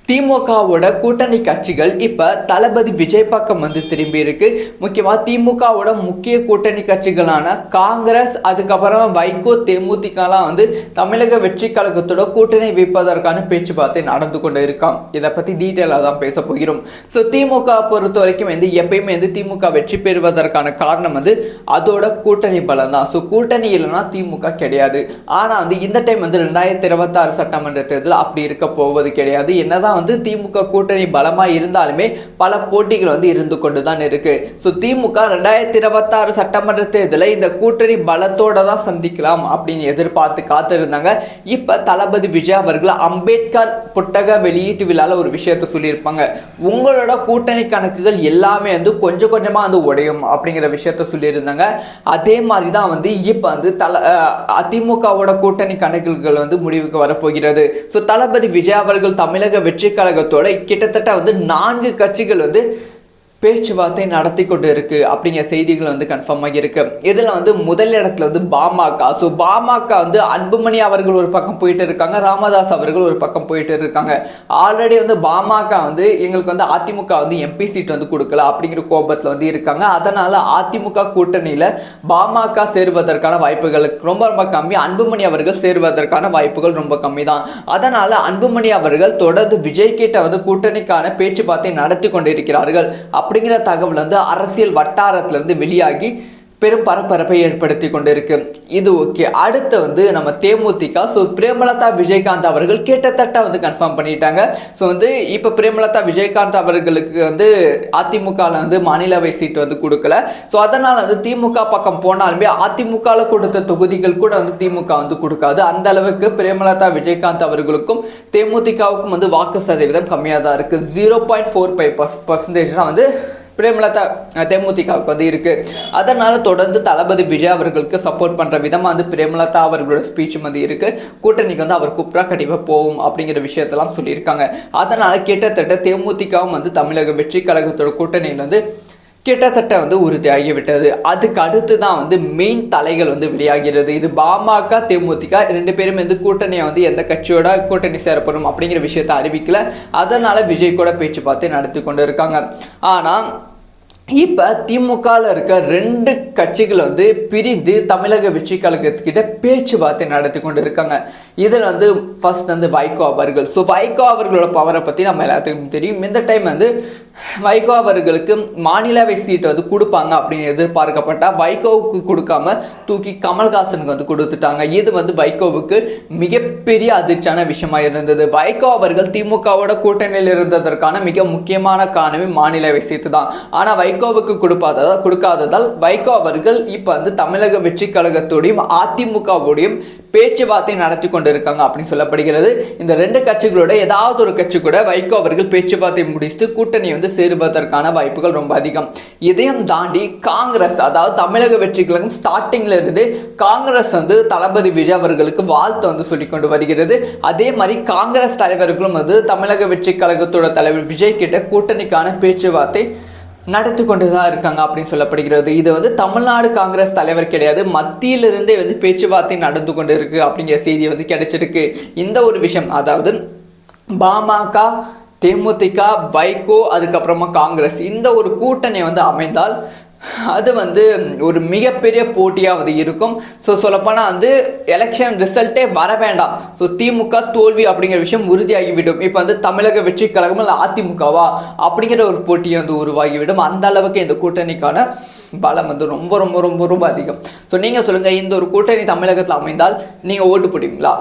திமுகவோட கூட்டணி கட்சிகள் இப்போ தளபதி விஜய் பக்கம் வந்து திரும்பி இருக்கு. முக்கியமாக திமுகவோட முக்கிய கூட்டணி கட்சிகளான காங்கிரஸ், அதுக்கப்புறம் வைகோ, தேமுதிகலாம் வந்து தமிழக வெற்றி கழகத்தோட கூட்டணி வைப்பதற்கான பேச்சுவார்த்தை நடந்து கொண்டு இருக்காம். இதை பற்றி டீட்டெயிலாக தான் பேச போகிறோம். ஸோ திமுக பொறுத்த வரைக்கும் வந்து எப்பயுமே வந்து திமுக வெற்றி பெறுவதற்கான காரணம் வந்து அதோட கூட்டணி பலம் தான். ஸோ கூட்டணி இல்லைன்னா திமுக கிடையாது. ஆனால் வந்து இந்த டைம் வந்து 2026 சட்டமன்ற தேர்தல் அப்படி இருக்க போவது கிடையாது. என்னதான் வந்து திமுக கூட்டணி பலமா இருந்தாலுமே பல போட்டிகள் வந்து இருந்து கொண்டு தான் இருக்கு. ஸோ திமுக 2026 சட்டமன்ற தேர்தலை இந்த கூட்டணி பலத்தோட தான் சந்திக்கலாம் அப்படின்னு எதிர்பார்த்து காத்திருந்தாங்க. இப்ப தளபதி விஜய் அவர்கள் அம்பேத்கர் புத்தக வெளியீட்டு விழால ஒரு விஷயத்தை சொல்லியிருப்பாங்க. உங்களோட கூட்டணி கணக்குகள் எல்லாமே வந்து கொஞ்சம் கொஞ்சமா வந்து உடையும் அப்படிங்கிற விஷயத்த சொல்லியிருந்தாங்க. அதே மாதிரி தான் வந்து இப்ப வந்து அதிமுகவோட கூட்டணி கணக்குகள் வந்து முடிவுக்கு வரப்போகிறது. ஸோ தளபதி விஜய் அவர்கள் தமிழக வெற்றி கழகத்தோட கிட்டத்தட்ட வந்து 4 கட்சிகள் வந்து பேச்சுவார்த்தை நடத்தி கொண்டு இருக்கு அப்படிங்கிற செய்திகள் வந்து கன்ஃபார்ம் ஆகியிருக்கு. இதில் வந்து முதல் இடத்துல வந்து பாமக. ஸோ பாமக வந்து அன்புமணி அவர்கள் ஒரு பக்கம் போயிட்டு இருக்காங்க, ராமதாஸ் அவர்கள் ஒரு பக்கம் போயிட்டு இருக்காங்க. ஆல்ரெடி வந்து பாமக வந்து எங்களுக்கு வந்து அதிமுக வந்து எம்பி சீட் வந்து கொடுக்கல அப்படிங்கிற கோபத்தில் வந்து இருக்காங்க. அதனால அதிமுக கூட்டணியில் பாமக சேருவதற்கான வாய்ப்புகள் ரொம்ப ரொம்ப கம்மி. அன்புமணி அவர்கள் சேருவதற்கான வாய்ப்புகள் ரொம்ப கம்மி தான். அதனால அன்புமணி அவர்கள் தொடர்ந்து விஜய் கிட்ட வந்து கூட்டணிக்கான பேச்சுவார்த்தை நடத்தி கொண்டிருக்கிறார்கள் அப்படிங்கிற தகவல் வந்து அரசியல் வட்டாரத்துல இருந்து வெளியாகி பெரும் பரபரப்பை ஏற்படுத்தி கொண்டிருக்கு. இது ஓகே. அடுத்து வந்து நம்ம தேமுதிக. ஸோ பிரேமலதா விஜயகாந்த் அவர்கள் கிட்டத்தட்ட வந்து கன்ஃபார்ம் பண்ணிட்டாங்க. ஸோ வந்து இப்போ பிரேமலதா விஜயகாந்த் அவர்களுக்கு வந்து அதிமுகவில் வந்து மாநிலவை சீட்டு வந்து கொடுக்கல. ஸோ அதனால் வந்து திமுக பக்கம் போனாலுமே அதிமுகவில் கொடுத்த தொகுதிகள் கூட வந்து திமுக வந்து கொடுக்காது. அந்த அளவுக்கு பிரேமலதா விஜயகாந்த் அவர்களுக்கும் தேமுதிகவுக்கும் வந்து வாக்கு சதவீதம் கம்மியாக தான் இருக்குது. 0.45% தான் வந்து பிரேமலதா தேமுதிகவுக்கு வந்து இருக்கு. அதனால தொடர்ந்து தளபதி விஜய் அவர்களுக்கு சப்போர்ட் பண்ற விதமாக வந்து பிரேமலதா அவர்களோட ஸ்பீச்சும் வந்து இருக்கு. கூட்டணிக்கு வந்து அவர் கூப்பிட்டா கண்டிப்பாக போகும் அப்படிங்கிற விஷயத்தெல்லாம் சொல்லியிருக்காங்க. அதனால கிட்டத்தட்ட தேமுதிகவும் வந்து தமிழக வெற்றி கழகத்தோட கூட்டணியில் வந்து கிட்டத்தட்ட வந்து உறுதியாகிவிட்டது. அதுக்கு அடுத்து தான் வந்து மெயின் தலைகள் வந்து வெளியாகிறது. இது பாமக, தேமுதிக 2 பேரும் வந்து கூட்டணியை வந்து எந்த கட்சியோட கூட்டணி சேரப்படும் அப்படிங்கிற விஷயத்தை அறிவிக்கல. அதனால விஜய் கூட பேச்சுவார்த்தை நடத்தி கொண்டு இருக்காங்க. ஆனால் இப்போ திமுகவில் இருக்க 2 கட்சிகள் வந்து பிரிந்து தமிழக வெற்றி கழகத்துக்கிட்ட பேச்சுவார்த்தை நடத்தி கொண்டு இருக்காங்க. இதில் வந்து ஃபர்ஸ்ட் வந்து வைகோ அவர்கள். ஸோ வைகோ அவர்களோட பவரை பற்றி நம்ம எல்லாத்துக்கும் தெரியும். இந்த டைம் வந்து வைகோ அவர்களுக்கு மாநிலவை சீட்டை வந்து கொடுப்பாங்க அப்படின்னு எதிர்பார்க்கப்பட்டால் வைகோவுக்கு கொடுக்காம தூக்கி கமல்ஹாசனுக்கு வந்து கொடுத்துட்டாங்க. இது வந்து வைகோவுக்கு மிகப்பெரிய அதிர்ச்சியான விஷயமா இருந்தது. வைகோ அவர்கள் திமுகவோட கூட்டணியில் இருந்ததற்கான மிக முக்கியமான காரணமே மாநிலவை சீட்டு தான். ஆனால் வைகோவுக்கு கொடுக்காததால் வைகோ அவர்கள் இப்போ வந்து தமிழக வெற்றி கழகத்தோடையும் அதிமுகவோடையும் பேச்சுவார்த்தை நடத்தி கொண்டு இருக்காங்க அப்படின்னு சொல்லப்படுகிறது. இந்த 2 கட்சிகளோட ஏதாவது ஒரு கட்சி கூட வைகோ அவர்கள் பேச்சுவார்த்தை முடித்து கூட்டணி வந்து சேருவதற்கான வாய்ப்புகள் ரொம்ப அதிகம். இதையும் தாண்டி காங்கிரஸ், அதாவது தமிழக வெற்றி கழகம் ஸ்டார்டிங்ல இருந்து காங்கிரஸ் வந்து தளபதி விஜய் அவர்களுக்கு வாழ்த்து வந்து சொல்லிக்கொண்டு வருகிறது. அதே மாதிரி காங்கிரஸ் தலைவர்களும் வந்து தமிழக வெற்றி கழகத்தோட தலைவர் விஜய் கிட்ட கூட்டணிக்கான பேச்சுவார்த்தை நடத்தி கொண்டு தான் இருக்காங்க அப்படின்னு சொல்லப்படுகிறது. இது வந்து தமிழ்நாடு காங்கிரஸ் தலைவர் கிடையாது, மத்தியிலிருந்தே வந்து பேச்சுவார்த்தை நடந்து கொண்டு இருக்கு அப்படிங்கிற செய்தி வந்து கிடைச்சிருக்கு. இந்த ஒரு விஷயம், அதாவது பாமக, தேமுதிக, வைகோ, அதுக்கப்புறமா காங்கிரஸ் இந்த ஒரு கூட்டணி வந்து அமைந்தால் அது வந்து ஒரு மிகப்பெரிய போட்டியாக வந்து இருக்கும். ஸோ சொல்லப்போனால் வந்து எலெக்ஷன் ரிசல்ட்டே வர வேண்டாம். ஸோ திமுக தோல்வி அப்படிங்கிற விஷயம் உறுதியாகிவிடும். இப்போ வந்து தமிழக வெற்றி கழகம் இல்லை அதிமுகவா அப்படிங்கிற ஒரு போட்டியை வந்து உருவாகிவிடும். அந்த அளவுக்கு இந்த கூட்டணிக்கான பலம் வந்து ரொம்ப ரொம்ப ரொம்ப ரொம்ப அதிகம். ஸோ நீங்கள் சொல்லுங்கள், இந்த ஒரு கூட்டணி தமிழகத்தில் அமைந்தால் நீங்கள் ஓட்டு போடுவீங்களா?